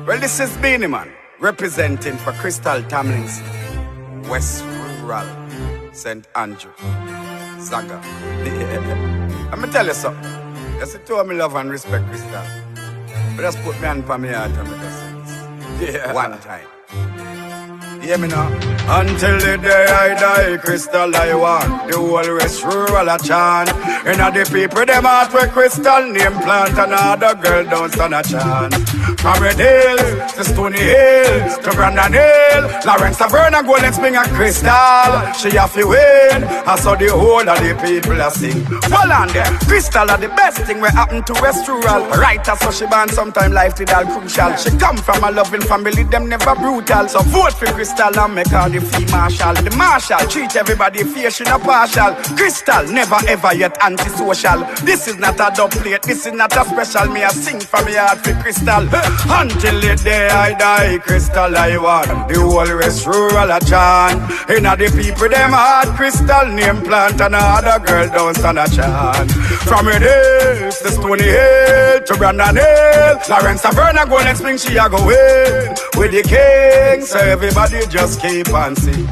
Well, this is BEENIE, man, representing for KRYSTAL Tomlinson, West Rural, St. Andrew, Zaga. Let me tell you something. Just to tell me love and respect KRYSTAL. But just put me hand for me heart and make a sense. Yeah. One time. Hear me now. Until the day I die, KRYSTAL I want. The whole West Rural a chant. And the people them heart where KRYSTAL name plant. And all the girl don't stand a chance. From Red Hills to Stony Hill to Brandon Hill, Lawrence Taverna Golden Spring and KRYSTAL. She have to win. I saw the whole of the people a sing. Well on there, KRYSTAL are the best thing we happen to West Rural. Right as so she born sometime life did all crucial. She come from a loving family, them never brutal. So vote for KRYSTAL and make her the fee marshal. The marshal treat everybody fair, she not partial. KRYSTAL never ever yet antisocial. This is not a dub plate, this is not a special. Me a sing from me heart for KRYSTAL. Until the day I die, KRYSTAL I want. The whole West Rural a chant. Inna the people them heart, KRYSTAL name plant. And all the girl don't stand a chance. From Red Hills to Stony Hill to Brandon Hill, Lawrence Taverna Golden Spring she a go win with the king. So everybody just keep on sing.